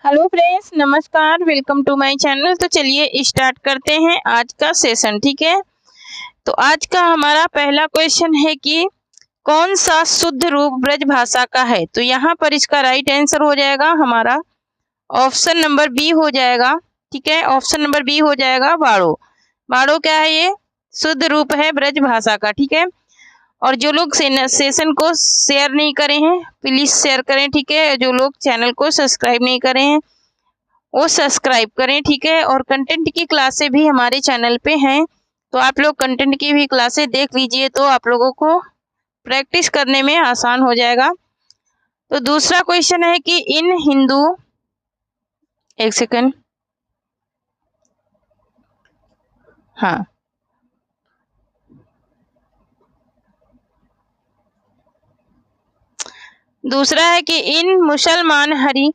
Hello friends, नमस्कार। Welcome to my channel. तो चलिए स्टार्ट करते हैं आज का सेशन। ठीक है, तो आज का हमारा पहला क्वेश्चन है कि कौन सा शुद्ध रूप ब्रज भाषा का है। तो यहाँ पर इसका राइट आंसर हो जाएगा हमारा ऑप्शन नंबर बी हो जाएगा। ठीक है, ऑप्शन नंबर बी हो जाएगा बाड़ो। बाड़ो क्या है? ये शुद्ध रूप है ब्रज भाषा का। ठीक है, और जो लोग सेशन को शेयर नहीं करे हैं प्लीज शेयर करें। ठीक है, जो लोग चैनल को सब्सक्राइब नहीं करे हैं वो सब्सक्राइब करें। ठीक है, और कंटेंट की क्लासें भी हमारे चैनल पे हैं, तो आप लोग कंटेंट की भी क्लासें देख लीजिए, तो आप लोगों को प्रैक्टिस करने में आसान हो जाएगा। तो दूसरा क्वेश्चन है कि इन हिंदू, एक सेकंड, हाँ, दूसरा है कि इन मुसलमान हरि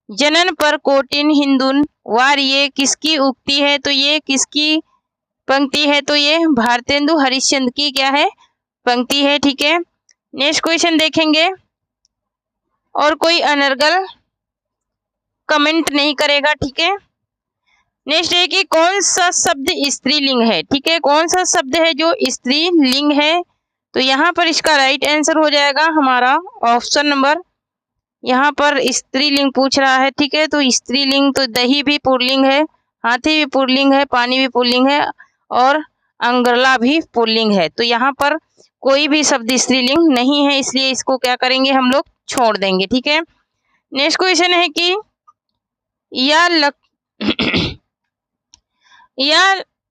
जनन पर कोटिन हिंदुन वार, ये किसकी उक्ति है। तो ये किसकी पंक्ति है? तो ये भारतेंदु हरिश्चंद्र की क्या है? पंक्ति है। ठीक है, नेक्स्ट क्वेश्चन देखेंगे। और कोई अनर्गल कमेंट नहीं करेगा। ठीक है, नेक्स्ट है कि कौन सा शब्द स्त्रीलिंग है। ठीक है, कौन सा शब्द है जो स्त्रीलिंग है। तो यहाँ पर इसका राइट आंसर हो जाएगा हमारा ऑप्शन नंबर, यहाँ पर स्त्रीलिंग पूछ रहा है। ठीक है, तो स्त्रीलिंग तो दही भी पुल्लिंग है, हाथी भी पुल्लिंग है, पानी भी पुल्लिंग है और अंगरला भी पुल्लिंग है। तो यहाँ पर कोई भी शब्द स्त्रीलिंग नहीं है, इसलिए इसको क्या करेंगे हम लोग, छोड़ देंगे। ठीक है, नेक्स्ट क्वेश्चन है कि या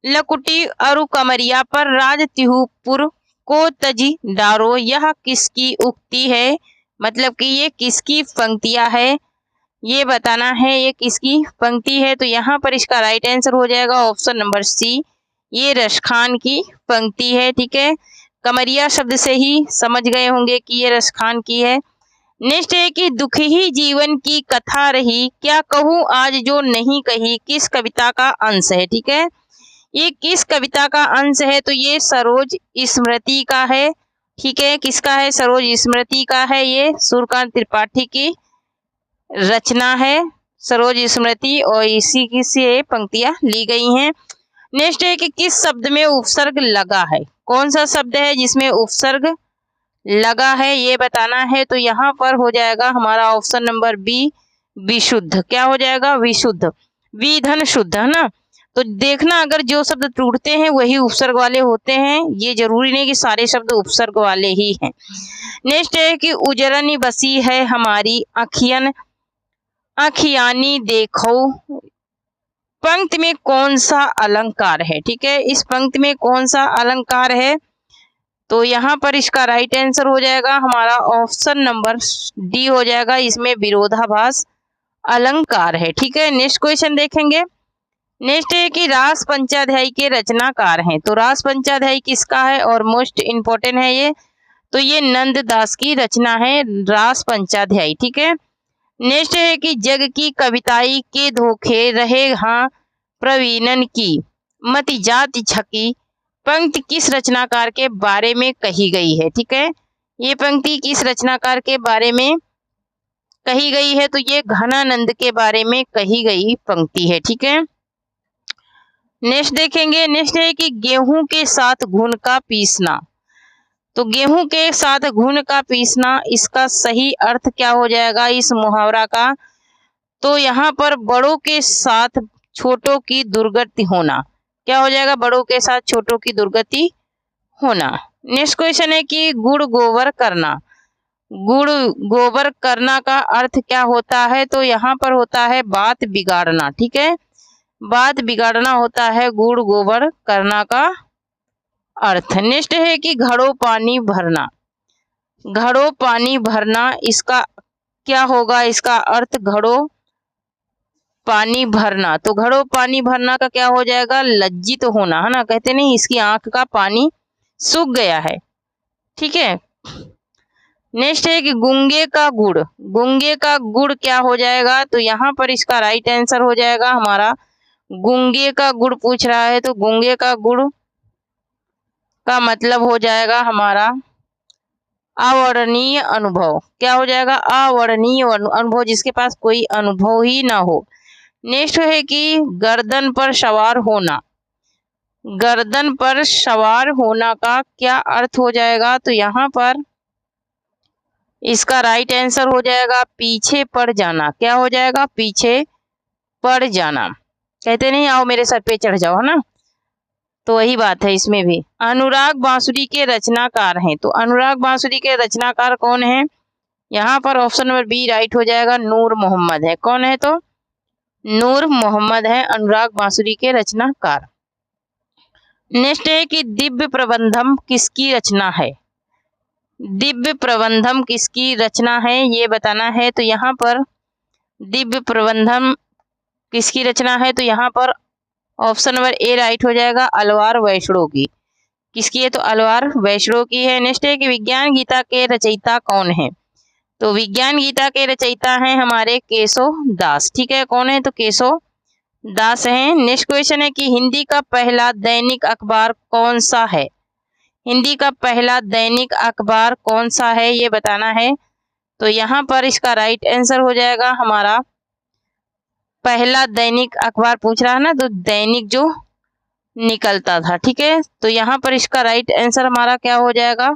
लकुटी अरु कमरिया पर राज तिहुपुर को तजी डारो, यह किसकी उक्ति है। मतलब कि ये किसकी पंक्तियां है, ये बताना है ये किसकी पंक्ति है। तो यहाँ पर इसका राइट आंसर हो जाएगा ऑप्शन नंबर सी, ये रसखान की पंक्ति है। ठीक है, कमरिया शब्द से ही समझ गए होंगे कि ये रसखान की है। नेक्स्ट है कि दुखी ही जीवन की कथा रही, क्या कहूँ आज जो नहीं कही, किस कविता का अंश है। ठीक है, ये किस कविता का अंश है। तो ये सरोज स्मृति का है। ठीक है, किसका है? सरोज स्मृति का है। ये सूर्यकांत त्रिपाठी की रचना है सरोज स्मृति, और इसी की से पंक्तियां ली गई हैं। नेक्स्ट है कि किस शब्द में उपसर्ग लगा है। कौन सा शब्द है जिसमें उपसर्ग लगा है, ये बताना है। तो यहाँ पर हो जाएगा हमारा ऑप्शन नंबर बी, विशुद्ध। क्या हो जाएगा? विशुद्ध, विधन शुद्ध, है ना। तो देखना, अगर जो शब्द टूटते हैं वही उपसर्ग वाले होते हैं, ये जरूरी नहीं कि सारे शब्द उपसर्ग वाले ही हैं। नेक्स्ट है कि उजरनी बसी है हमारी अखियन अखियानी देखो, पंक्ति में कौन सा अलंकार है। ठीक है, इस पंक्ति में कौन सा अलंकार है। तो यहाँ पर इसका राइट आंसर हो जाएगा हमारा ऑप्शन नंबर डी हो जाएगा, इसमें विरोधाभास अलंकार है। ठीक है, नेक्स्ट क्वेश्चन देखेंगे। नेक्स्ट है कि रास पंचाध्यायी के रचनाकार हैं। तो रास पंचाध्यायी किसका है और मोस्ट इंपोर्टेंट है ये। तो ये नंद दास की रचना है रास पंचाध्यायी। ठीक है, नेक्स्ट है कि जग की कविताई के धोखे रहे हाँ प्रवीणन की मति जाति छकी, पंक्ति किस रचनाकार के बारे में कही गई है। ठीक है, ये पंक्ति किस रचनाकार के बारे में कही गई है। तो ये घनानंद के बारे में कही गई पंक्ति है। ठीक है, नेक्स्ट देखेंगे। नेक्स्ट है कि गेहूं के साथ घुन का पीसना। तो गेहूं के साथ घुन का पीसना, इसका सही अर्थ क्या हो जाएगा इस मुहावरा का। तो यहाँ पर बड़ों के साथ छोटों की दुर्गति होना, क्या हो जाएगा? बड़ों के साथ छोटों की दुर्गति होना। नेक्स्ट क्वेश्चन है कि गुड़ गोबर करना। गुड़ गोबर करना का अर्थ क्या होता है। तो यहाँ पर होता है बात बिगाड़ना। ठीक है, बात बिगाड़ना होता है गुड़ गोबर करना का अर्थ। नेक्स्ट है कि घड़ों पानी भरना। घड़ों पानी भरना, इसका क्या होगा? इसका अर्थ घड़ों पानी भरना। तो घड़ों पानी भरना का क्या हो जाएगा? लज्जित होना, है ना। कहते नहीं इसकी आंख का पानी सूख गया है। ठीक है, नेक्स्ट है कि गूंगे का गुड़। गूंगे का गुड़ क्या हो जाएगा। तो यहाँ पर इसका राइट आंसर हो जाएगा हमारा गूंगे का गुड़ पूछ रहा है। तो गूंगे का गुड़ का मतलब हो जाएगा हमारा अवर्णनीय अनुभव, क्या हो जाएगा? अवर्णनीय अनुभव, जिसके पास कोई अनुभव ही ना हो। नेक्स्ट है कि गर्दन पर सवार होना। गर्दन पर सवार होना का क्या अर्थ हो जाएगा? तो यहाँ पर इसका राइट आंसर हो जाएगा पीछे पड़ जाना। क्या हो जाएगा? पीछे पड़ जाना। कहते नहीं आओ मेरे सर पे चढ़ जाओ, है ना? तो वही बात है इसमें भी। अनुराग बांसुरी के रचनाकार हैं, तो अनुराग बांसुरी के रचनाकार कौन है? यहाँ पर ऑप्शन नंबर बी राइट हो जाएगा, नूर मोहम्मद है। कौन है? तो नूर मोहम्मद है अनुराग बांसुरी के रचनाकार। नेक्स्ट है कि दिव्य प्रबंधम किसकी रचना है? दिव्य प्रबंधम किसकी रचना है ये बताना है। तो यहाँ पर दिव्य प्रबंधम किसकी रचना है? तो यहाँ पर ऑप्शन नंबर ए राइट हो जाएगा, अलवार वैष्णो की। किसकी है? तो अलवार वैष्णो की है। नेक्स्ट है कि विज्ञान गीता के रचयिता कौन है? तो विज्ञान गीता के रचयिता हैं हमारे केशव दास। ठीक है, कौन है? तो केशव दास हैं। नेक्स्ट क्वेश्चन है कि हिंदी का पहला दैनिक अखबार कौन सा है? हिंदी का पहला दैनिक अखबार कौन सा है ये बताना है। तो यहाँ पर इसका राइट आंसर हो जाएगा हमारा पहला दैनिक अखबार पूछ रहा है ना, तो दैनिक जो निकलता था। ठीक है, तो यहाँ पर इसका राइट आंसर हमारा क्या हो जाएगा?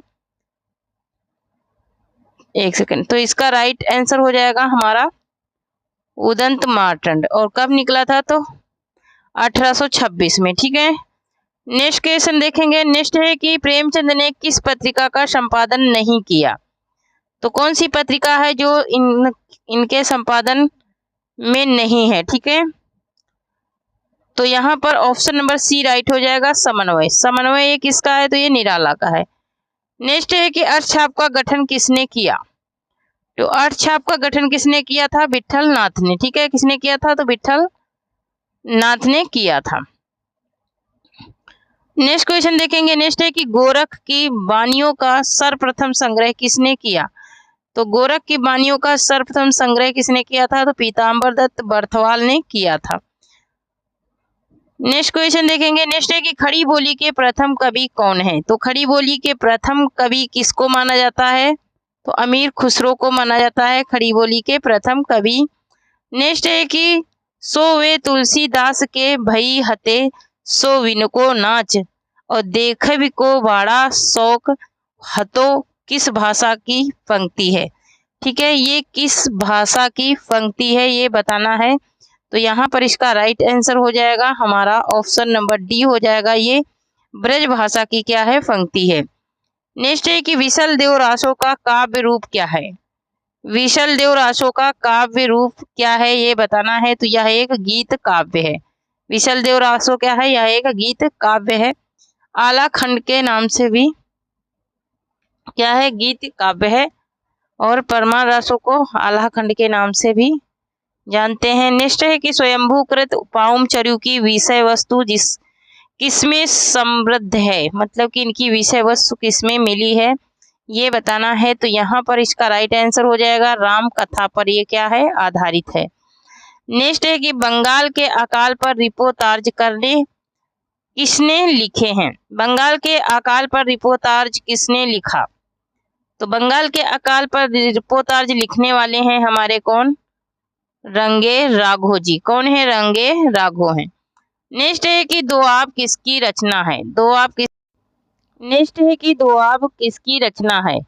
एक सेकंड, तो इसका राइट आंसर हो जाएगा हमारा उदंत मार्तंड। और कब निकला था? तो 1826 में। ठीक है, नेक्स्ट क्वेश्चन देखेंगे। नेक्स्ट है कि प्रेमचंद ने किस पत्रिका का संपादन नहीं किया? तो कौन सी पत्रिका है जो इनके संपादन में नहीं है? ठीक है, तो यहाँ पर ऑप्शन नंबर सी राइट हो जाएगा, समन्वय। समन्वय ये किसका है? तो ये निराला का है। नेक्स्ट है कि अर्थछाप का गठन किसने किया? तो अर्थछाप का गठन किसने किया था? विठल नाथ ने। ठीक है, किसने किया था? तो विठल नाथ ने किया था। नेक्स्ट क्वेश्चन देखेंगे। नेक्स्ट है कि गोरख की वाणियों का सर्वप्रथम संग्रह किसने किया? तो गोरख की वाणियों का सर्वप्रथम संग्रह किसने किया था? तो पीताम्बर दत्त बर्थवाल ने किया था। नेक्स्ट क्वेश्चन देखेंगे। नेक्स्ट है कि खड़ी बोली के प्रथम कवि कौन है? तो खड़ी बोली के प्रथम कवि किसको माना जाता है? तो अमीर खुसरो को माना जाता है खड़ी बोली के प्रथम कवि। नेक्स्ट है कि सो वे तुलसीदास के भई हते सो विनको नाच और देखब को बड़ा शौक हतो किस भाषा की पंक्ति है? ठीक है, ये किस भाषा की पंक्ति है ये बताना है। तो यहाँ पर इसका राइट आंसर हो जाएगा हमारा ऑप्शन नंबर डी हो जाएगा, ये ब्रज भाषा की क्या है? पंक्ति है। नेक्स्ट है कि विशल देव रासो का काव्य रूप क्या है? विशल देव रासो का काव्य रूप क्या है ये बताना है। तो यह एक गीत काव्य है। विशल देव रासो क्या है? यह एक गीत काव्य है। आला खंड के नाम से भी क्या है? गीत काव्य है। और परमार रासो को आला खंड के नाम से भी जानते हैं। नेक्स्ट है कि स्वयंभूकृत पाउमचर्यु की विषय वस्तु किसमें समृद्ध है? मतलब कि इनकी विषय वस्तु किसमें मिली है ये बताना है। तो यहाँ पर इसका राइट आंसर हो जाएगा राम कथा पर ये क्या है? आधारित है। नेक्स्ट है कि बंगाल के अकाल पर रिपोर्टाज करने किसने लिखे हैं? बंगाल के अकाल पर रिपोर्टाज किसने लिखा? तो बंगाल के अकाल पर रिपोर्टाज लिखने वाले हैं हमारे कौन? रंगे राघव जी। कौन है? रंगे राघव हैं। नेक्स्ट है कि दोआब किसकी रचना है? नेक्स्ट है कि दोआब किसकी रचना है?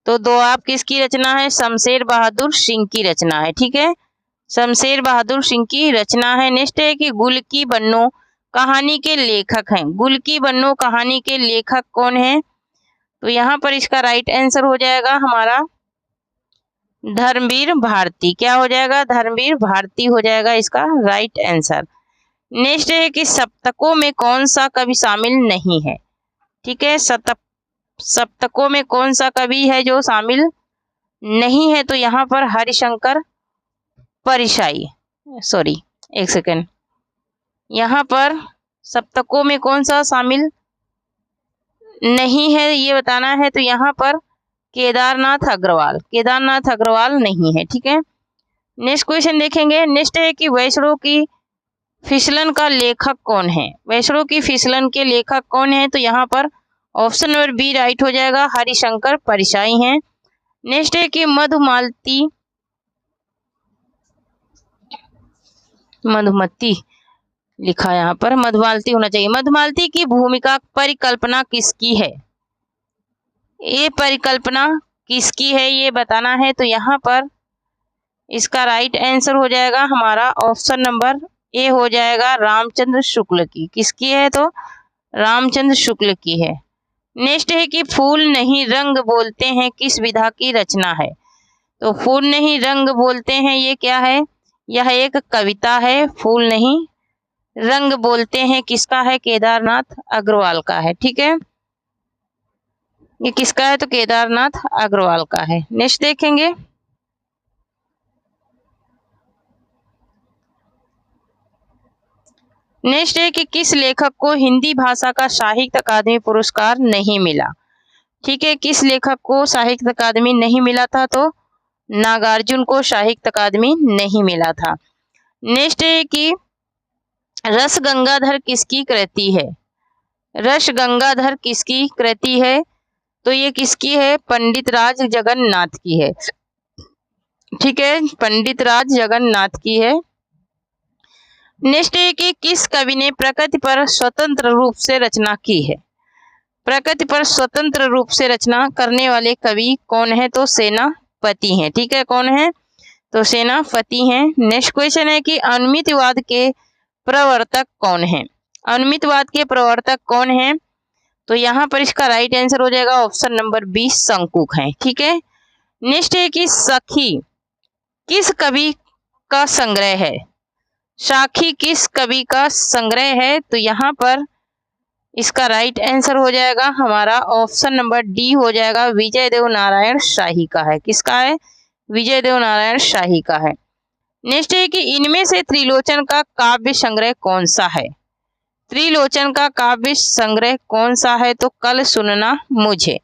तो दोआब किसकी रचना है? शमशेर बहादुर सिंह की रचना है। ठीक है, शमशेर बहादुर सिंह की रचना है। नेक्स्ट है कि गुल की बन्नो कहानी के लेखक हैं। गुल की बन्नो कहानी के लेखक कौन है? तो यहाँ पर इसका राइट आंसर हो जाएगा हमारा धर्मवीर भारती। क्या हो जाएगा? धर्मवीर भारती हो जाएगा इसका राइट आंसर। नेक्स्ट है कि सप्तकों में कौन सा कवि शामिल नहीं है? ठीक है, सप्तकों में कौन सा कवि है जो शामिल नहीं है? तो यहाँ पर हरिशंकर परिशाई, सॉरी एक सेकेंड, यहाँ पर सप्तकों में कौन सा शामिल नहीं है ये बताना है। तो यहाँ पर केदारनाथ अग्रवाल, केदारनाथ अग्रवाल नहीं है। ठीक है, नेक्स्ट क्वेश्चन देखेंगे। नेक्स्ट है कि वैष्णो की फिसलन का लेखक कौन है? वैष्णो की फिसलन के लेखक कौन है? तो यहाँ पर ऑप्शन नंबर बी राइट हो जाएगा, हरिशंकर परिशाई हैं। नेक्स्ट है कि मधुमालती, मधुमती लिखा है यहाँ पर, मधुमालती होना चाहिए। मधुमालती की भूमिका परिकल्पना किसकी है? ये परिकल्पना किसकी है ये बताना है। तो यहाँ पर इसका राइट आंसर हो जाएगा हमारा ऑप्शन नंबर ए हो जाएगा, रामचंद्र शुक्ल की। किसकी है? तो रामचंद्र शुक्ल की है। नेक्स्ट है कि फूल नहीं रंग बोलते हैं किस विधा की रचना है? तो फूल नहीं रंग बोलते हैं ये क्या है? यह एक कविता है। फूल नहीं रंग बोलते हैं किसका है? केदारनाथ अग्रवाल का है। ठीक है, ये किसका है? तो केदारनाथ अग्रवाल का है। नेक्स्ट देखेंगे, नेक्स्ट है कि किस लेखक को हिंदी भाषा का साहित्य अकादमी पुरस्कार नहीं मिला? ठीक है, किस लेखक को साहित्य अकादमी नहीं मिला था? तो नागार्जुन को साहित्य अकादमी नहीं मिला था। नेक्स्ट है कि रस गंगाधर किसकी कृति है? रस गंगाधर किसकी कृति है? तो ये किसकी है? पंडित राज जगन्नाथ की है। ठीक है, पंडित राज जगन्नाथ की है। नेक्स्ट है कि किस कवि ने प्रकृति पर स्वतंत्र रूप से रचना की है? प्रकृति पर स्वतंत्र रूप से रचना करने वाले कवि कौन है? तो सेनापति हैं। ठीक है, कौन है? तो सेनापति हैं। नेक्स्ट क्वेश्चन है कि अनुमितवाद के प्रवर्तक कौन है? अनुमितवाद के प्रवर्तक कौन है? तो यहाँ पर इसका राइट आंसर हो जाएगा ऑप्शन नंबर बी, शंकुक है। ठीक है, नेक्स्ट है कि सखी किस कवि का संग्रह है? साखी किस कवि का संग्रह है? तो यहाँ पर इसका राइट आंसर हो जाएगा हमारा ऑप्शन नंबर डी हो जाएगा, विजय देव नारायण शाही का है। किसका है? विजय देव नारायण शाही का है। नेक्स्ट है कि इनमें से त्रिलोचन का काव्य संग्रह कौन सा है? त्रिलोचन का काव्य संग्रह कौन सा है? तो कल सुनना मुझे,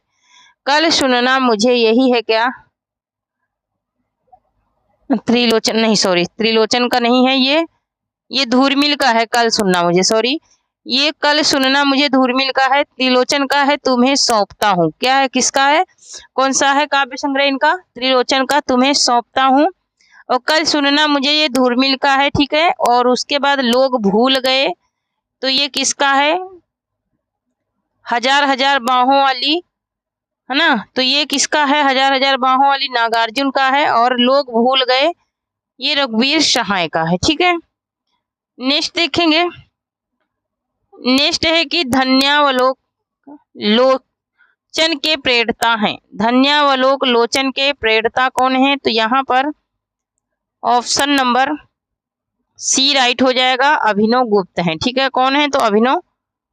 कल सुनना मुझे यही है क्या? त्रिलोचन नहीं, सॉरी, त्रिलोचन का नहीं है ये धूर्मिल का है। कल सुनना मुझे, सॉरी, ये कल सुनना मुझे धूर्मिल का है। त्रिलोचन का है तुम्हें सौंपता हूँ। क्या है? किसका है? कौन सा है काव्य संग्रह इनका? त्रिलोचन का तुम्हें सौंपता हूँ। और कल सुनना मुझे ये धूर्मिल का है। ठीक है, और उसके बाद लोग भूल गए, तो ये किसका है? हजार हजार बाहों वाली, है ना? तो ये किसका है? हजार हजार बाहों वाली नागार्जुन का है। और लोग भूल गए ये रघुवीर सहाय का है। ठीक है, नेक्स्ट देखेंगे, नेक्स्ट है कि धन्यावलोक लोचन के प्रेरणा है। धन्यावलोक लोचन के प्रेरणा कौन है? तो यहाँ पर ऑप्शन नंबर सी राइट हो जाएगा, अभिनव गुप्त हैं। ठीक है, कौन है? तो अभिनव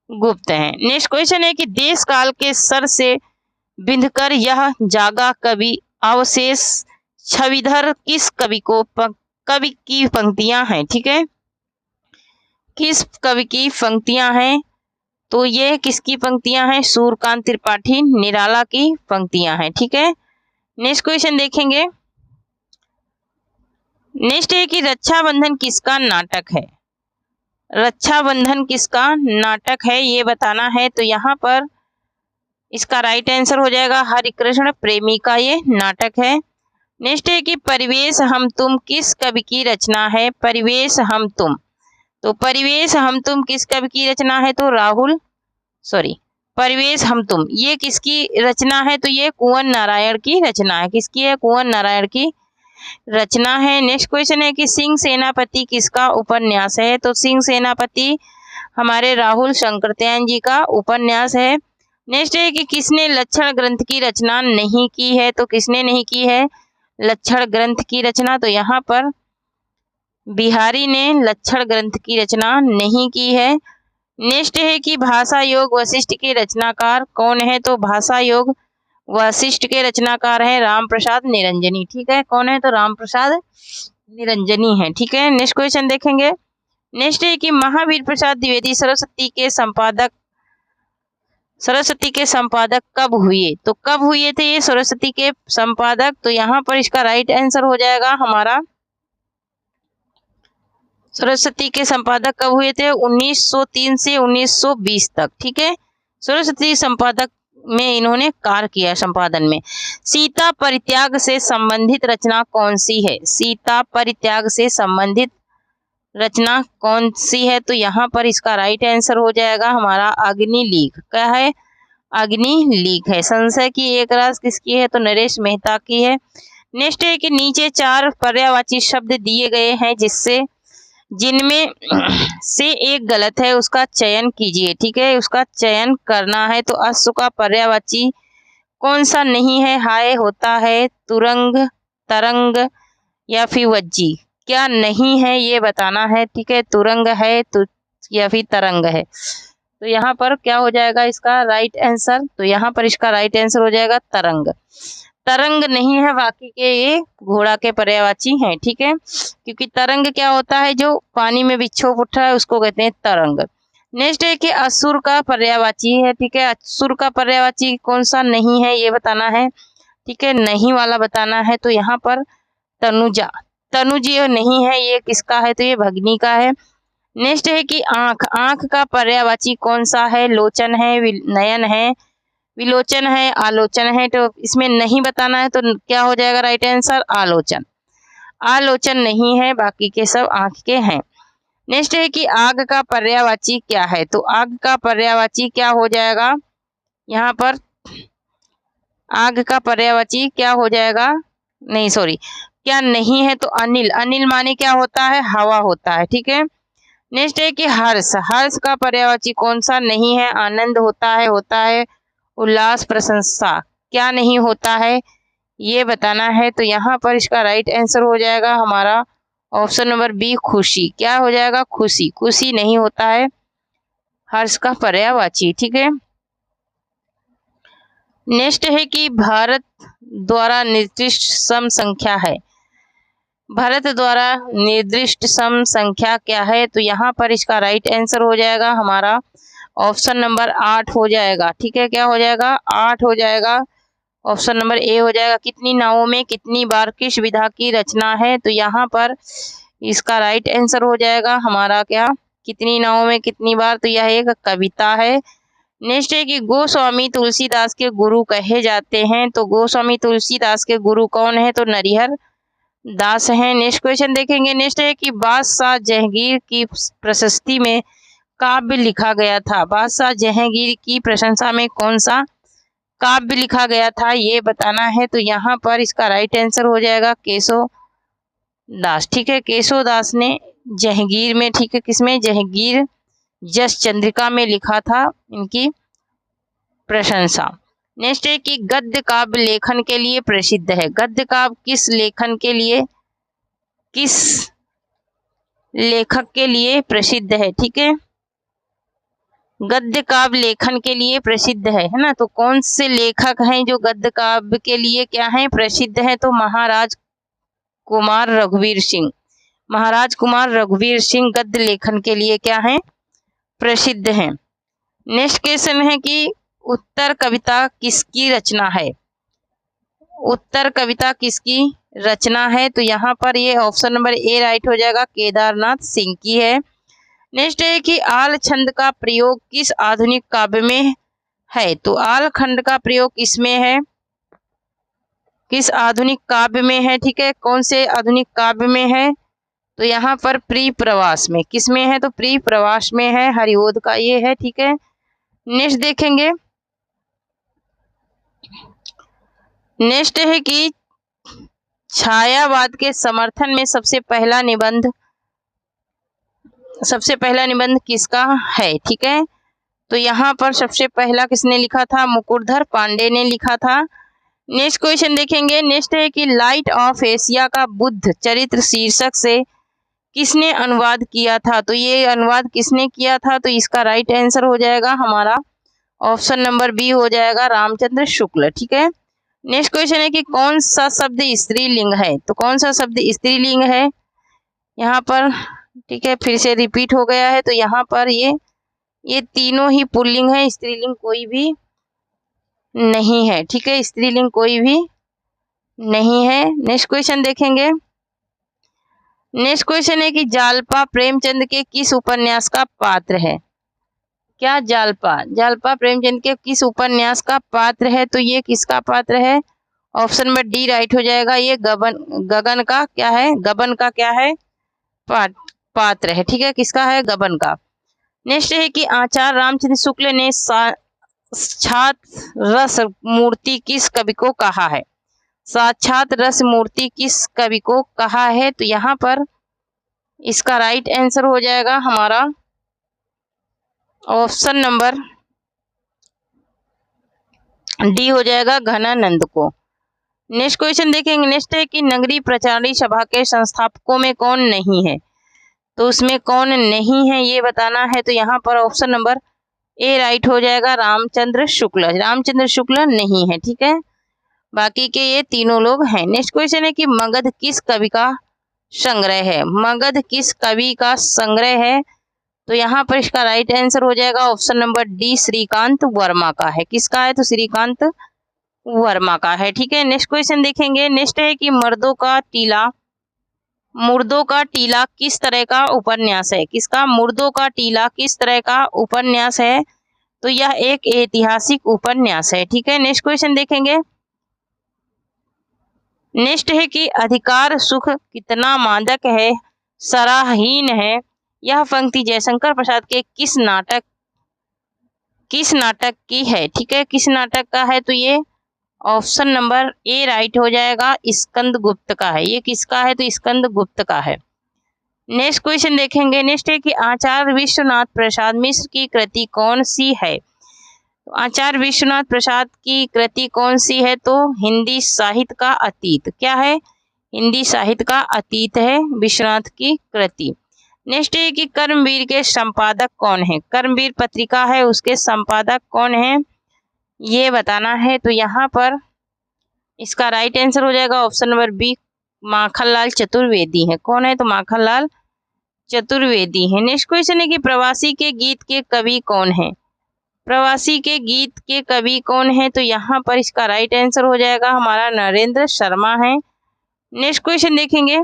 गुप्त हैं। नेक्स्ट क्वेश्चन है कि देश काल के सर से बिंधकर यह जागा कवि अवशेष छविधर किस कवि की पंक्तियां हैं? ठीक है, किस कवि की पंक्तियां हैं? तो ये किसकी पंक्तियां हैं? सूर्यकांत त्रिपाठी निराला की पंक्तियां हैं। ठीक है, नेक्स्ट क्वेश्चन देखेंगे, नेक्स्ट है कि रक्षाबंधन किसका नाटक है? रक्षाबंधन किसका नाटक है ये बताना है। तो यहाँ पर इसका राइट आंसर हो जाएगा हरिकृष्ण प्रेमी का ये नाटक है। नेक्स्ट है कि परिवेश हम तुम किस कवि की रचना है? परिवेश हम तुम, तो परिवेश हम तुम किस कवि की रचना है? तो परिवेश हम तुम ये किसकी रचना है? तो ये कुंवर नारायण की रचना है। किसकी है? कुंवर नारायण की रचना है। नेक्स्ट क्वेश्चन है कि सिंह सेनापति किसका उपन्यास है? तो सिंह सेनापति हमारे राहुल शंकरत्यायन जी का उपन्यास है। नेक्स्ट है कि किसने लक्षण ग्रंथ की रचना नहीं की है? तो किसने नहीं की है लक्षण ग्रंथ की रचना? तो यहाँ पर बिहारी ने लक्षण ग्रंथ की रचना नहीं की है। नेक्स्ट है कि भाषा योग वशिष्ठ के रचनाकार कौन है? तो भाषा योग वशिष्ठ के रचनाकार हैं राम प्रसाद निरंजनी। ठीक है, कौन है? तो राम प्रसाद निरंजनी है। ठीक है, नेक्स्ट क्वेश्चन देखेंगे, नेक्स्ट है कि महावीर प्रसाद द्विवेदी सरस्वती के संपादक कब हुए? तो कब हुए थे ये सरस्वती के संपादक? तो यहाँ पर इसका राइट आंसर हो जाएगा हमारा, सरस्वती के संपादक कब हुए थे? 1903 से 1920 तक। ठीक है, सरस्वती संपादक में इन्होंने कार्य किया, संपादन में। सीता परित्याग से संबंधित रचना कौन सी है? सीता परित्याग से संबंधित रचना कौन सी है? तो यहाँ पर इसका राइट आंसर हो जाएगा हमारा अग्निलेख। क्या है? अग्निलेख है। संशय की एक रास किसकी है? तो नरेश मेहता की है। नेक्स्ट है कि नीचे 4 पर्यायवाची शब्द दिए गए हैं जिनमें से एक गलत है, उसका चयन कीजिए। ठीक है, उसका चयन करना है। तो अश्व का पर्यायवाची कौन सा नहीं है? हाय होता है, तुरंग, तरंग या फिर वज्जी। क्या नहीं है ये बताना है। ठीक है, तुरंग है तो या फिर तरंग है। तो यहाँ पर क्या हो जाएगा इसका राइट आंसर? तो यहाँ पर इसका राइट आंसर हो जाएगा तरंग। तरंग नहीं है, बाकी के ये घोड़ा के पर्यायवाची हैं। ठीक है, क्योंकि तरंग क्या होता है? जो पानी में विक्षोभ उठ रहा है उसको कहते हैं तरंग। नेक्स्ट है कि असुर का पर्यायवाची है। ठीक है, असुर का पर्यायवाची कौन सा नहीं है ये बताना है। ठीक है, नहीं वाला बताना है। तो यहाँ पर तनुजा, तनुज ये नहीं है, ये किसका है? तो ये भगनी का है। नेक्स्ट है कि आंख, आंख का पर्यायवाची कौन सा है? लोचन है, नयन है, विलोचन है, आलोचन है। तो इसमें नहीं बताना है, तो क्या हो जाएगा राइट आंसर? आलोचन। आलोचन नहीं है, बाकी के सब आंख के हैं। नेक्स्ट है कि आग का पर्यायवाची क्या है? तो आग का पर्यायवाची क्या हो जाएगा? यहाँ पर आग का पर्यायवाची क्या हो जाएगा? नहीं सॉरी, क्या नहीं है? तो अनिल, अनिल माने क्या होता है? हवा होता है। ठीक है, नेक्स्ट है कि हर्ष, हर्ष का पर्यायवाची कौन सा नहीं है? आनंद होता है उल्लास, प्रशंसा। क्या नहीं होता है ये बताना है। तो यहाँ पर इसका राइट आंसर हो जाएगा हमारा ऑप्शन नंबर बी, खुशी। क्या हो जाएगा? खुशी। खुशी नहीं होता है हर्ष का पर्यायवाची। ठीक है, नेक्स्ट है कि भारत द्वारा निर्दिष्ट सम संख्या है। भारत द्वारा निर्दिष्ट सम संख्या क्या है? तो यहाँ पर इसका राइट आंसर हो जाएगा हमारा ऑप्शन नंबर 8 हो जाएगा। ठीक है, क्या हो जाएगा? 8 हो जाएगा। ऑप्शन नंबर ए हो जाएगा। कितनी नावों में कितनी बार किस विधा की रचना है? तो यहाँ पर इसका राइट आंसर हो जाएगा हमारा क्या? कितनी नावों में कितनी बार। तो यह एक कविता है। नेक्स्ट है कि गोस्वामी तुलसीदास के गुरु कहे जाते हैं। तो गोस्वामी तुलसीदास के गुरु कौन है? तो नरिहर दास हैं। नेक्स्ट क्वेश्चन देखेंगे। नेक्स्ट है कि बादशाह जहांगीर की प्रशस्ति में काव्य लिखा गया था। बादशाह जहांगीर की प्रशंसा में कौन सा काव्य लिखा गया था ये बताना है। तो यहाँ पर इसका राइट आंसर हो जाएगा केशव दास। ठीक है, केशव दास ने जहांगीर में, ठीक है, किसमें? जहांगीर जस चंद्रिका में लिखा था इनकी प्रशंसा। नेक्स्ट है कि गद्य काव्य लेखन के लिए प्रसिद्ध है। गद्य काव्य किस लेखन के लिए, किस लेखक के लिए प्रसिद्ध है? ठीक है, गद्य काव्य लेखन के लिए प्रसिद्ध है ना। तो कौन से लेखक हैं जो गद्य काव्य के लिए क्या है? प्रसिद्ध है। तो महाराज कुमार रघुवीर सिंह, महाराज कुमार रघुवीर सिंह गद्य लेखन के लिए क्या है? प्रसिद्ध हैं। नेक्स्ट क्वेश्चन है कि उत्तर कविता किसकी रचना है? उत्तर कविता किसकी रचना है? तो यहाँ पर ये ऑप्शन नंबर ए राइट हो जाएगा, केदारनाथ सिंह की है। नेक्स्ट है कि आल छंद का प्रयोग किस आधुनिक काव्य में है? तो आल खंड का प्रयोग किसमें है? किस आधुनिक काव्य में है? ठीक है, कौन से आधुनिक काव्य में है? तो यहाँ पर प्री प्रवास में। किसमें है? तो प्री प्रवास में है, हरिओद का ये है। ठीक है, नेक्स्ट देखेंगे। नेक्स्ट है कि छायावाद के समर्थन में सबसे पहला निबंध किसका है? ठीक है, तो यहाँ पर सबसे पहला किसने लिखा था? मुकुटधर पांडे ने लिखा था। नेक्स्ट क्वेश्चन देखेंगे। नेक्स्ट है कि लाइट ऑफ एशिया का बुद्ध चरित्र शीर्षक से किसने अनुवाद किया था? तो ये अनुवाद किसने किया था? तो इसका राइट आंसर हो जाएगा हमारा ऑप्शन नंबर बी हो जाएगा, रामचंद्र शुक्ल। ठीक है, नेक्स्ट क्वेश्चन है कि कौन सा शब्द स्त्रीलिंग है? तो कौन सा शब्द स्त्रीलिंग है यहाँ पर? ठीक है, फिर से रिपीट हो गया है। तो यहाँ पर ये तीनों ही पुल्लिंग है, स्त्रीलिंग कोई भी नहीं है। ठीक है, स्त्रीलिंग कोई भी नहीं है। नेक्स्ट क्वेश्चन देखेंगे। नेक्स्ट क्वेश्चन है कि जालपा प्रेमचंद के किस उपन्यास का पात्र है? क्या जालपा, जालपा प्रेमचंद के किस उपन्यास का पात्र है? तो ये किसका पात्र है? ऑप्शन नंबर डी राइट हो जाएगा। ये गगन का क्या है? गबन का क्या है? पात्र है। ठीक है, किसका है? गबन का। नेक्स्ट है कि आचार्य रामचंद्र शुक्ल ने साक्षात रस मूर्ति किस कवि को कहा है? साक्षात रस मूर्ति किस कवि को कहा है? तो यहाँ पर इसका राइट आंसर हो जाएगा हमारा ऑप्शन नंबर डी हो जाएगा, घनानंद को। नेक्स्ट क्वेश्चन देखेंगे। नेक्स्ट है कि नगरीय प्रचारणी सभा के संस्थापकों में कौन नहीं है? तो उसमें कौन नहीं है ये बताना है। तो यहाँ पर ऑप्शन नंबर ए राइट हो जाएगा, रामचंद्र शुक्ल। रामचंद्र शुक्ल नहीं है। ठीक है, बाकी के ये तीनों लोग हैं। नेक्स्ट क्वेश्चन है कि मगध किस कवि का संग्रह है? मगध किस कवि का संग्रह है? तो यहाँ पर इसका राइट आंसर हो जाएगा option number D, Shrikant Verma का है। किसका है? तो श्रीकांत वर्मा का है। ठीक है, नेक्स्ट क्वेश्चन देखेंगे। नेक्स्ट है कि मुर्दों का टीला किस तरह का उपन्यास है? किसका? मुर्दों का टीला किस तरह का उपन्यास है? तो यह एक ऐतिहासिक उपन्यास है। ठीक है, नेक्स्ट क्वेश्चन देखेंगे। नेक्स्ट है कि अधिकार सुख कितना मादक है, सराहहीन है। यह पंक्ति जयशंकर प्रसाद के किस नाटक की है? ठीक है, किस नाटक का है? तो ये ऑप्शन नंबर ए राइट हो जाएगा, स्कंद गुप्त का है। ये किसका है? तो स्कंद गुप्त का है। नेक्स्ट क्वेश्चन देखेंगे। नेक्स्ट है कि आचार्य विश्वनाथ प्रसाद मिश्र की कृति कौन सी है? तो आचार्य विश्वनाथ प्रसाद की कृति कौन सी है? तो हिंदी साहित्य का अतीत। क्या है? हिंदी साहित्य का अतीत है विश्वनाथ की कृति। नेक्स्ट है कि कर्मवीर के संपादक कौन है? कर्मवीर पत्रिका है, उसके संपादक कौन है ये बताना है। तो यहाँ पर इसका राइट आंसर हो जाएगा option number B, Makhanlal Chaturvedi है। कौन है? तो माखनलाल चतुर्वेदी है। नेक्स्ट क्वेश्चन है कि प्रवासी के गीत के कवि कौन है? प्रवासी के गीत के कवि कौन है? तो यहाँ पर इसका राइट आंसर हो जाएगा हमारा नरेंद्र शर्मा है। नेक्स्ट क्वेश्चन देखेंगे।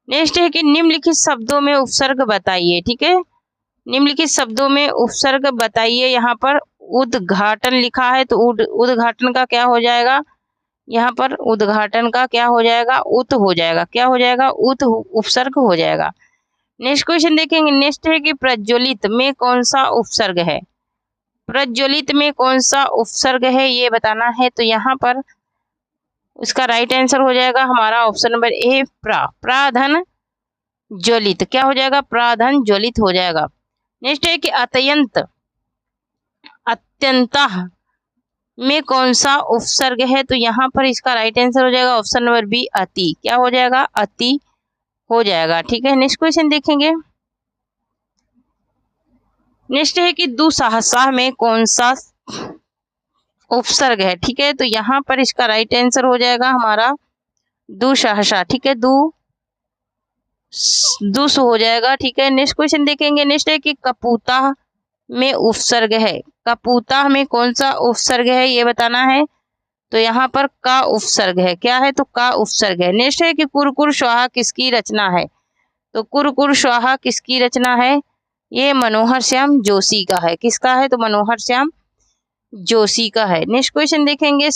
नेक्स्ट है कि निम्नलिखित शब्दों में उपसर्ग बताइए। ठीक है, निम्नलिखित शब्दों में उपसर्ग बताइए। यहाँ पर उद्घाटन लिखा है, तो उद्घाटन का क्या हो जाएगा? यहाँ पर उद्घाटन का क्या हो जाएगा? उत हो जाएगा। क्या हो जाएगा? उत उपसर्ग हो जाएगा। नेक्स्ट क्वेश्चन देखेंगे। नेक्स्ट है कि प्रज्वलित में कौन सा उपसर्ग है? प्रज्वलित में कौन सा उपसर्ग है ये बताना है। तो यहाँ पर उसका राइट आंसर हो जाएगा हमारा ऑप्शन नंबर ए, प्राधन ज्वलित। क्या हो जाएगा? प्राधन ज्वलित हो जाएगा। नेक्स्ट है कि अत्यंतः में कौन सा उपसर्ग है? तो यहाँ पर इसका राइट आंसर हो जाएगा ऑप्शन नंबर बी, अति। क्या हो जाएगा? अति हो जाएगा। ठीक है, नेक्स्ट क्वेश्चन देखेंगे। नेक्स्ट है कि दुस्साहसा में कौन सा उपसर्ग है? ठीक है, तो यहाँ पर इसका राइट आंसर हो जाएगा हमारा दुस्साहसा। ठीक है, दुस हो जाएगा। ठीक है, नेक्स्ट क्वेश्चन देखेंगे। नेक्स्ट है कि कपूता में उपसर्ग है। कपूता में कौन सा उपसर्ग है ये बताना है। तो यहाँ पर का उपसर्ग है। क्या है? तो का उपसर्ग है। नेक्स्ट है कि कुरकुर स्वाहा किसकी रचना है? तो कुरकुर स्वाहा किसकी रचना है? ये मनोहर श्याम जोशी का है। किसका है? तो मनोहर श्याम जोशी का है। नेक्स्ट क्वेश्चन देखेंगे।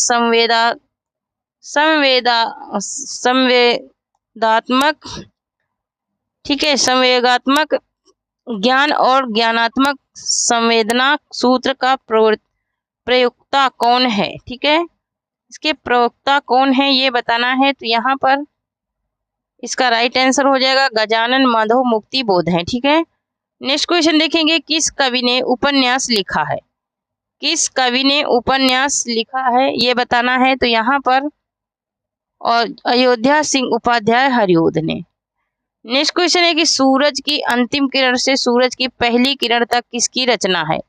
संवेदात्मक, ठीक है, संवेगात्मक ज्ञान और ज्ञानात्मक संवेदना सूत्र का प्रयोक्ता कौन है? ठीक है, इसके प्रवक्ता कौन है ये बताना है। तो यहाँ पर इसका राइट आंसर हो जाएगा गजानन माधव मुक्ति बोध है। ठीक है, नेक्स्ट क्वेश्चन देखेंगे। किस कवि ने उपन्यास लिखा है? किस कवि ने उपन्यास लिखा है ये बताना है। तो यहाँ पर और अयोध्या सिंह उपाध्याय हरिओद ने। नेक्स्ट क्वेश्चन है कि सूरज की अंतिम किरण से सूरज की पहली किरण तक किसकी रचना है?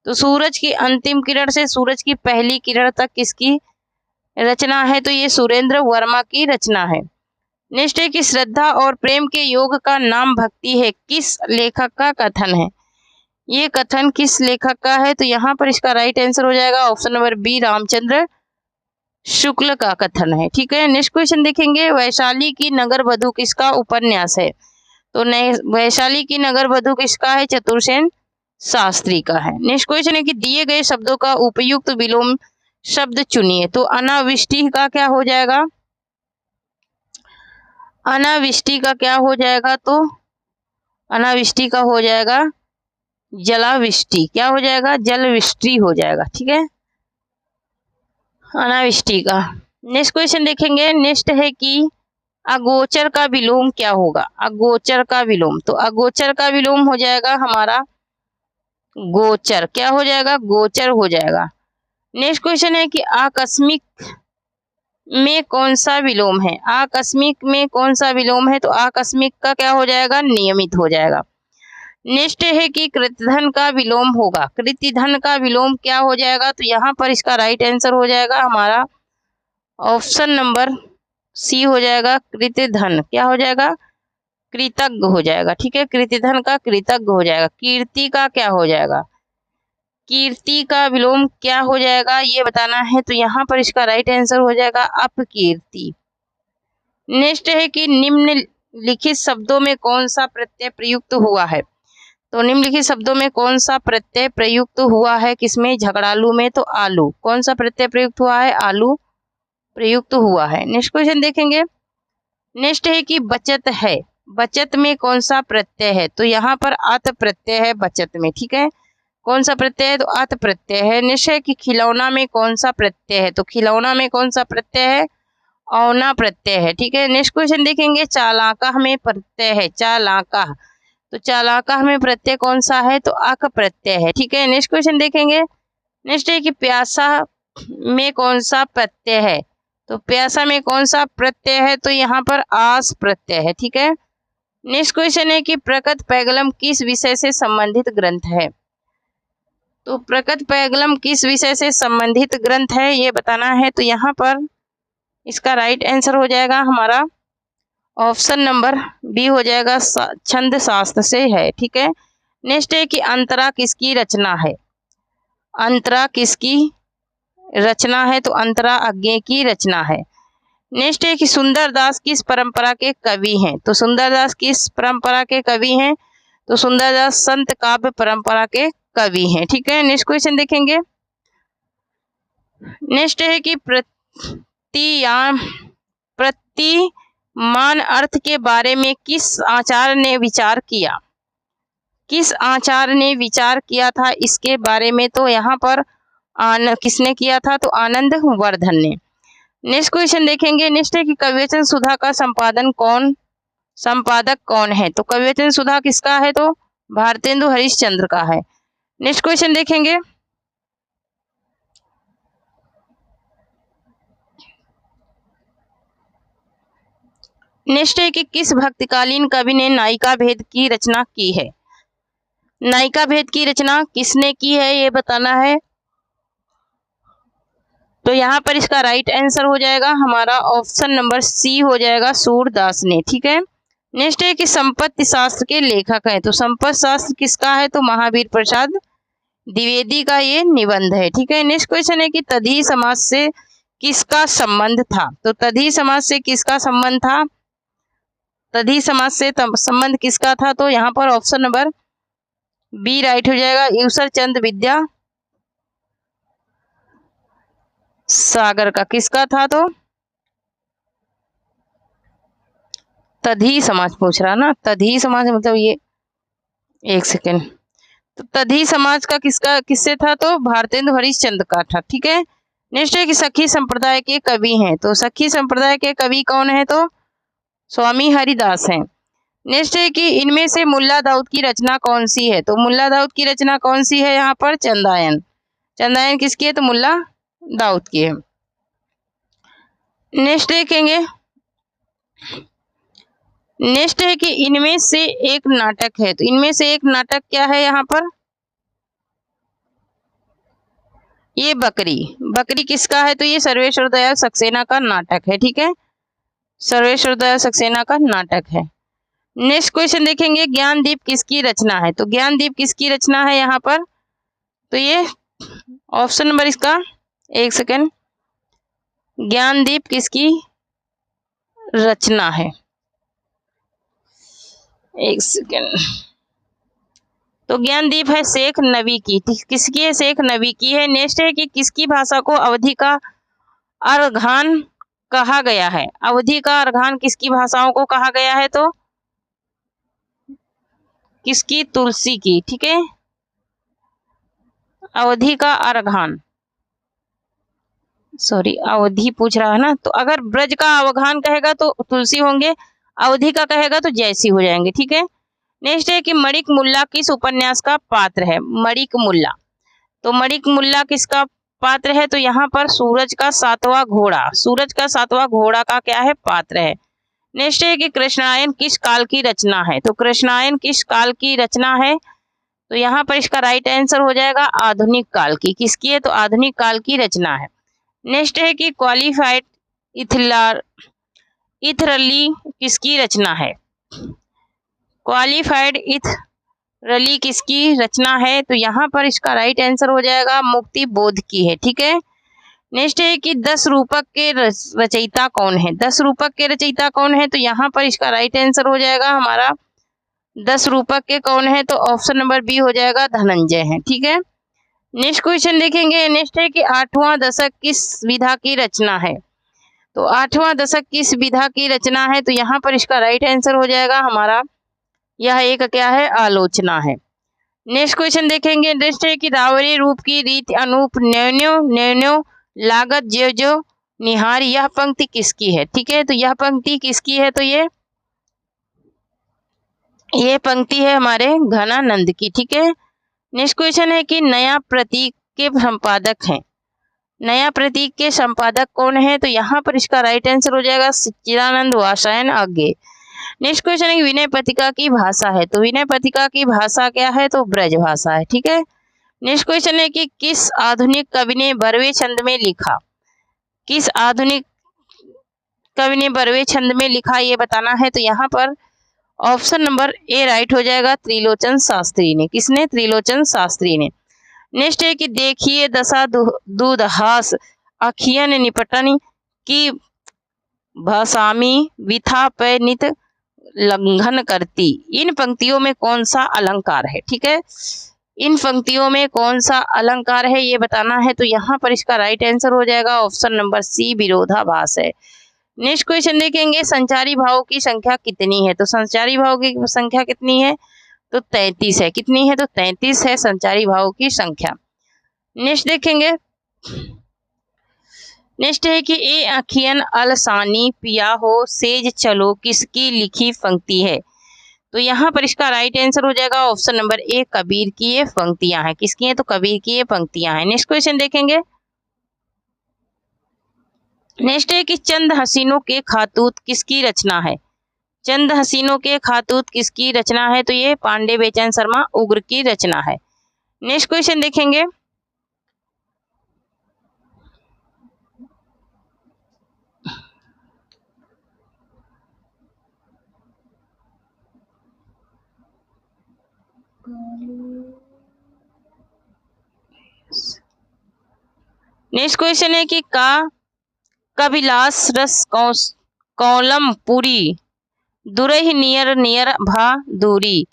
तो सूरज की अंतिम किरण से सूरज की पहली किरण तक किसकी रचना है? तो ये सुरेंद्र वर्मा की रचना है। नेक्स्ट है कि श्रद्धा और प्रेम के योग का नाम भक्ति है, किस लेखक का कथन है? ये कथन किस लेखक का है? तो यहाँ पर इसका राइट आंसर हो जाएगा option number B, Ramchandra Shukla का कथन है। ठीक है, नेक्स्ट क्वेश्चन देखेंगे। वैशाली की नगर वधू किसका उपन्यास है? तो वैशाली की नगर वधू किसका है? चतुरसेन शास्त्री का है। नेक्स्ट क्वेश्चन है कि दिए गए शब्दों का उपयुक्त विलोम शब्द चुनिए। तो अनावृष्टि का क्या हो जाएगा? अनावृष्टि का क्या हो जाएगा? तो अनावृष्टि का हो जाएगा जलावृष्टि। क्या हो जाएगा? जलवृष्टि हो जाएगा। ठीक है, अनावृष्टि का। नेक्स्ट क्वेश्चन देखेंगे। नेक्स्ट है कि अगोचर का विलोम क्या होगा? अगोचर का विलोम, तो अगोचर का विलोम हो जाएगा हमारा गोचर। क्या हो जाएगा? गोचर हो जाएगा। नेक्स्ट क्वेश्चन है कि आकस्मिक में कौन सा विलोम है? आकस्मिक में कौन सा विलोम है? तो आकस्मिक का क्या हो जाएगा? नियमित हो जाएगा। नेक्स्ट है कि कृतधन का विलोम होगा। कृतधन का विलोम क्या हो जाएगा? तो यहाँ पर इसका राइट आंसर हो जाएगा हमारा ऑप्शन नंबर सी हो जाएगा कृतधन। क्या हो जाएगा? कृतज्ञ हो जाएगा। ठीक है, कृतधन का कृतज्ञ हो जाएगा। कीर्ति का क्या हो जाएगा? कीर्ति का विलोम क्या हो जाएगा ये बताना है, तो यहाँ पर इसका राइट आंसर हो जाएगा अपकीर्ति। नेक्स्ट है कि निम्नलिखित शब्दों में कौन सा प्रत्यय प्रयुक्त हुआ है? तो निम्नलिखित शब्दों में कौन सा प्रत्यय प्रयुक्त हुआ है? किसमें? झगड़ालू में। तो आलू। कौन सा प्रत्यय प्रयुक्त हुआ है? आलू प्रयुक्त हुआ है। नेक्स्ट क्वेश्चन देखेंगे। नेक्स्ट है कि बचत है। बचत में कौन सा प्रत्यय है? तो यहाँ पर आत प्रत्यय है बचत में। ठीक है, कौन सा प्रत्यय है? तो आत प्रत्यय है। नेक्स्ट है कि खिलौना में कौन सा प्रत्यय है? तो खिलौना में कौन सा प्रत्यय है? औना प्रत्यय है। ठीक है, नेक्स्ट क्वेश्चन देखेंगे। चालाका में प्रत्यय है। चालाका, तो चालाका में प्रत्यय कौन सा है? तो आक प्रत्यय है। ठीक है, नेक्स्ट क्वेश्चन देखेंगे। नेक्स्ट है कि प्यासा में कौन सा प्रत्यय है? तो प्यासा में कौन सा प्रत्यय है? तो यहाँ पर आस प्रत्यय है। ठीक है, नेक्स्ट क्वेश्चन है कि प्रकट पैगलम किस विषय से संबंधित ग्रंथ है? तो प्रकट पैगलम किस विषय से संबंधित ग्रंथ है ये बताना है, तो यहाँ पर इसका राइट आंसर हो जाएगा हमारा ऑप्शन नंबर बी हो जाएगा, छंद शास्त्र से है। ठीक है, नेक्स्ट है कि अंतरा किसकी रचना है? अंतरा किसकी रचना है? तो अंतरा अज्ञे की रचना है। नेक्स्ट है कि सुंदरदास किस परंपरा के कवि हैं? तो सुंदरदास किस परंपरा के कवि हैं? तो सुंदरदास संत काव्य परंपरा के कवि हैं। ठीक है, नेक्स्ट क्वेश्चन देखेंगे। नेक्स्ट है कि प्रतिमान अर्थ के बारे में किस आचार्य ने विचार किया? किस आचार्य ने विचार किया था इसके बारे में? तो यहाँ पर किसने किया था? तो आनंद वर्धन ने। नेक्स्ट क्वेश्चन देखेंगे। नेक्स्ट है कि कविवचन सुधा का संपादक कौन है? तो कविवचन सुधा किसका है? तो भारतेंदु हरिश्चंद्र का है। नेक्स्ट क्वेश्चन देखेंगे। नेक्स्ट है कि किस भक्तकालीन कवि ने नायिका भेद की रचना की है? नायिका भेद की रचना किसने की है ये बताना है, तो यहाँ पर इसका राइट आंसर हो जाएगा हमारा ऑप्शन नंबर सी हो जाएगा, सूरदास ने। ठीक है, नेक्स्ट है कि संपत्ति शास्त्र के लेखक है। तो संपत्ति शास्त्र किसका है? तो महावीर प्रसाद द्विवेदी का ये निबंध है। ठीक है, नेक्स्ट क्वेश्चन है कि तधी समाज से किसका संबंध था? तो तधी समाज से किसका संबंध था? तधी समाज से संबंध किसका था? तो यहाँ पर ऑप्शन नंबर बी राइट हो जाएगा, ईश्वर चंद्र विद्या सागर का। किसका था? तो तधी समाज पूछ रहा ना, तधी समाज मतलब ये, एक सेकेंड, तो तधी समाज का किससे था? तो भारतेंदु हरिश्चंद्र का था। ठीक है, नेक्स्ट है कि सखी संप्रदाय के कवि हैं। तो सखी संप्रदाय के कवि कौन है? तो स्वामी हरिदास हैं। नेक्स्ट है कि इनमें से मुल्ला दाऊद की रचना कौन सी है? तो मुल्ला दाऊद की रचना कौन सी है? यहाँ पर चंदायन। चंदायन किसकी है? तो मुल्ला दाऊद की है। नेक्स्ट देखेंगे। नेक्स्ट है कि इनमें से एक नाटक है। तो इनमें से एक नाटक क्या है? यहाँ पर ये बकरी किसका है? तो ये सर्वेश्वर दयाल सक्सेना का नाटक है। ठीक है, सर्वेश्वर दयाल सक्सेना का नाटक है। नेक्स्ट क्वेश्चन देखेंगे। ज्ञानदीप किसकी रचना है? तो ज्ञानदीप किसकी रचना है यहाँ पर? तो ये ऑप्शन नंबर इसका, एक सेकेंड, ज्ञानदीप किसकी रचना है? एक सेकेंड, तो तो ज्ञानदीप है शेख नबी की, किसकी है? शेख नबी की है। नेक्स्ट है कि किसकी भाषा को अवधि का अर्घान कहा गया है? अवधि का अर्घान किसकी भाषाओं को कहा गया है? तो किसकी? तुलसी की। ठीक है, अवधि का अर्घान, सॉरी अवधि पूछ रहा है ना, तो अगर ब्रज का अवघान कहेगा तो तुलसी होंगे, अवधि का कहेगा तो जयसी हो जाएंगे। ठीक है, नेक्स्ट है कि मणिक मुल्ला किस उपन्यास का पात्र है? मणिक मुल्ला, तो मणिक मुल्ला किसका पात्र है? तो यहाँ पर सूरज का सातवां घोड़ा, सूरज का सातवां घोड़ा का क्या है? पात्र है। नेक्स्ट है कि कृष्णायन किस काल की रचना है? तो कृष्णायन किस काल की रचना है? तो यहाँ पर इसका राइट आंसर हो जाएगा आधुनिक काल की। किसकी है? तो आधुनिक काल की रचना है। नेक्स्ट है कि क्वालिफाइड इथरली किसकी रचना है? क्वालिफाइड इथरली किसकी रचना है? तो यहाँ पर इसका राइट आंसर हो जाएगा मुक्ति बोध की है। ठीक है, नेक्स्ट है कि 10 रूपक के रचयिता कौन है? 10 रूपक के रचयिता कौन है? तो यहाँ पर इसका राइट आंसर हो जाएगा हमारा 10 रूपक के कौन है? तो ऑप्शन नंबर बी हो जाएगा धनंजय है। ठीक है, नेक्स्ट क्वेश्चन देखेंगे। नेक्स्ट है कि 8वां दशक किस विधा की रचना है? तो 8वां दशक किस विधा की रचना है? तो यहाँ पर इसका राइट आंसर हो जाएगा हमारा, यह एक क्या है? आलोचना है। नेक्स्ट क्वेश्चन देखेंगे। नेक्स्ट है कि रावरी रूप की रीति अनूप न्योन्यो न्योन्यो लागत जो जो निहार, यह पंक्ति किसकी है? ठीक है, तो यह पंक्ति किसकी है? तो ये पंक्ति है हमारे घनानंद की। ठीक है, नेक्स्ट क्वेश्चन है कि नया प्रतीक के संपादक हैं, नया प्रतीक के संपादक कौन है? तो यहाँ पर इसका राइट आंसर हो जाएगा सच्चिदानंद वात्स्यायन आगे। नेक्स्ट क्वेश्चन है विनय पत्रिका की भाषा है, तो विनय पत्रिका की भाषा क्या है? तो ब्रज भाषा है। ठीक है, नेक्स्ट क्वेश्चन है कि किस आधुनिक कवि ने बरवे छंद में लिखा? किस आधुनिक कवि ने बरवे छंद में लिखा, ये बताना है। तो यहाँ पर ऑप्शन नंबर ए राइट हो जाएगा त्रिलोचन शास्त्री ने। किसने? त्रिलोचन शास्त्री ने। नेक्स्ट है कि देखिए दशा दूधहास अखियन निपटन की भाषामी विथा पे नित लंघन करती, इन पंक्तियों में कौन सा अलंकार है? ठीक है, इन पंक्तियों में कौन सा अलंकार है ये बताना है। तो यहाँ पर इसका राइट आंसर हो जाएगा ऑप्शन नंबर सी विरोधाभास है। नेक्स्ट क्वेश्चन देखेंगे संचारी भावों की संख्या कितनी है? तो संचारी भावों की संख्या कितनी है? तो 33 है। कितनी है? तो 33 है संचारी भावों की संख्या। नेक्स्ट देखेंगे। नेक्स्ट है कि ए अखियन अलसानी पिया हो सेज चलो किसकी लिखी पंक्ति है? तो यहाँ पर इसका राइट आंसर हो जाएगा ऑप्शन नंबर ए कबीर की ये पंक्तियां हैं। किसकी हैं? तो कबीर की ये पंक्तियां हैं। नेक्स्ट क्वेश्चन देखेंगे। नेक्स्ट है कि चंद हसीनों के खातूत किसकी रचना है? चंद हसीनों के खातूत किसकी रचना है? तो ये पांडे बेचैन शर्मा उग्र की रचना है। नेक्स्ट क्वेश्चन देखेंगे। नेक्स्ट क्वेश्चन है कि कविलास रस कौलम पूरी दुरही नियर नियर भा दूरी,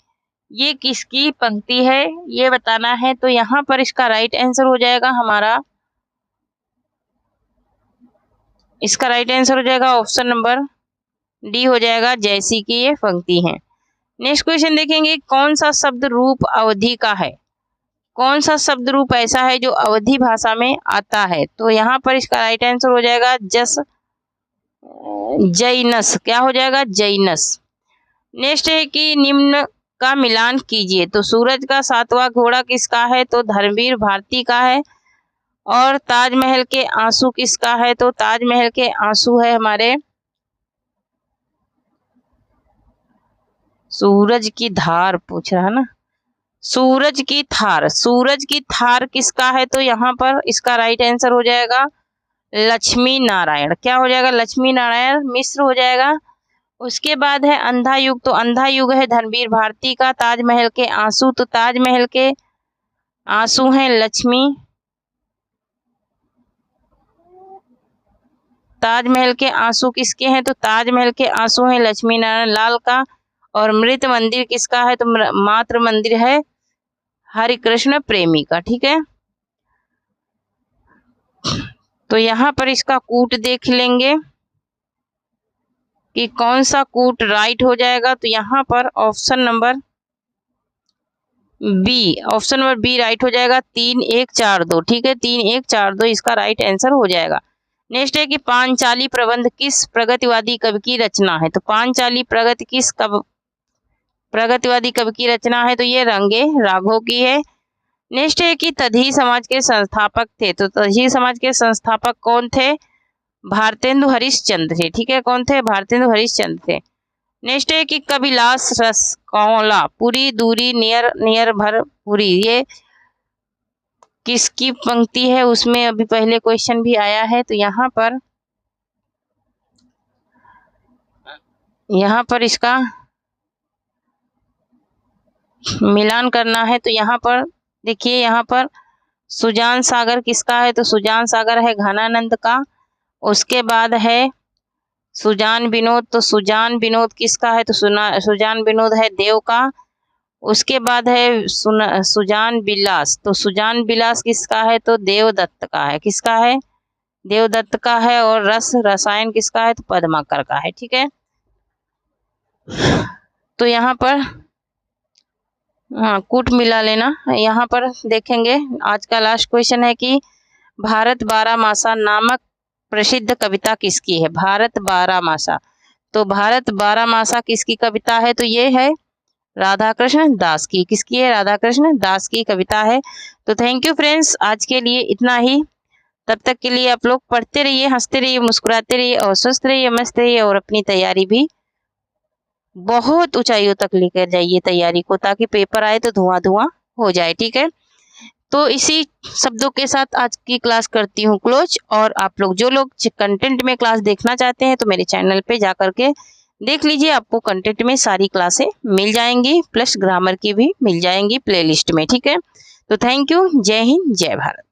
ये किसकी पंक्ति है ये बताना है। तो यहाँ पर इसका राइट आंसर हो जाएगा हमारा, इसका राइट आंसर हो जाएगा ऑप्शन नंबर डी हो जाएगा जैसी की ये पंक्ति है। नेक्स्ट क्वेश्चन देखेंगे। कौन सा शब्द रूप अवधि का है? कौन सा शब्द रूप ऐसा है जो अवधि भाषा में आता है? तो यहाँ पर इसका राइट आंसर हो जाएगा जैनस। क्या हो जाएगा? जैनस। नेक्स्ट है कि निम्न का मिलान कीजिए। तो सूरज का सातवां घोड़ा किसका है? तो धर्मवीर भारती का है। और ताजमहल के आंसू किसका है? तो ताजमहल के आंसू है हमारे सूरज की धार पूछ रहा है ना, सूरज की थार। सूरज की थार किसका है? तो यहाँ पर इसका राइट आंसर हो जाएगा लक्ष्मी नारायण। क्या हो जाएगा? लक्ष्मी नारायण मिश्र हो जाएगा। उसके बाद है अंधा युग। तो अंधा युग है धर्मवीर भारती का। ताजमहल के आंसू, तो ताजमहल के आंसू हैं लक्ष्मी, ताजमहल के आंसू किसके हैं? तो ताजमहल के आंसू हैं लक्ष्मी नारायण लाल का। और मृत मंदिर किसका है? तो मातृ मंदिर है हरिकृष्ण प्रेमी का। ठीक है, तो यहाँ पर इसका कूट देख लेंगे कि कौन सा कूट राइट हो जाएगा। तो यहाँ पर ऑप्शन नंबर बी राइट हो जाएगा। 3 1 4 2। ठीक है, 3 1 4 2 इसका राइट आंसर हो जाएगा। नेक्स्ट है कि पांचाली प्रबंध किस प्रगतिवादी कवि की रचना है। तो पांचाली प्रगतिवादी कवि की रचना है, तो ये रंगे राघव की है। नेक्स्ट है कि तधी समाज के संस्थापक थे। तो तधी समाज के संस्थापक कौन थे? भारतेंदु हरिश्चंद्र थे। ठीक है, कौन थे? भारतेंदु हरिश्चंद्र थे। नेक्स्ट है कि कविलास रस कौला पूरी दूरी नियर नियर भर पूरी, ये किसकी पंक्ति है? उसमें अभी पहले क्वेश्चन भी आया है। तो यहाँ पर इसका मिलान करना है। तो यहाँ पर देखिए, यहाँ पर सुजान सागर किसका है? तो सुजान सागर है घनानंद का। उसके बाद है सुजान विनोद। तो सुजान विनोद किसका है? तो सुजान विनोद है देव का। उसके बाद है सुजान विलास। तो सुजान विलास किसका है? तो देवदत्त का है। किसका है? देवदत्त का है। और रसायन किसका है? तो पद्माकर का है। ठीक है, तो यहाँ पर कूट मिला लेना। यहाँ पर देखेंगे आज का लास्ट क्वेश्चन है कि भारत बारहमासा नामक प्रसिद्ध कविता किसकी है? भारत बारहमासा। तो भारत बारहमासा किसकी कविता है? तो ये है राधाकृष्ण दास की। किसकी है? राधाकृष्ण दास की कविता है। तो थैंक यू फ्रेंड्स, आज के लिए इतना ही। तब तक के लिए आप लोग पढ़ते रहिए, हंसते रहिए, मुस्कुराते रहिए और स्वस्थ रहिए, मस्त रहिए और अपनी तैयारी भी बहुत ऊंचाइयों तक लेकर जाइए तैयारी को, ताकि पेपर आए तो धुआं हो जाए। ठीक है, तो इसी शब्दों के साथ आज की क्लास करती हूँ क्लोज। और आप लोग जो लोग कंटेंट में क्लास देखना चाहते हैं तो मेरे चैनल पे जा करके देख लीजिए, आपको कंटेंट में सारी क्लासें मिल जाएंगी, प्लस ग्रामर की भी मिल जाएंगी प्लेलिस्ट में। ठीक है, तो थैंक यू। जय हिंद, जय भारत।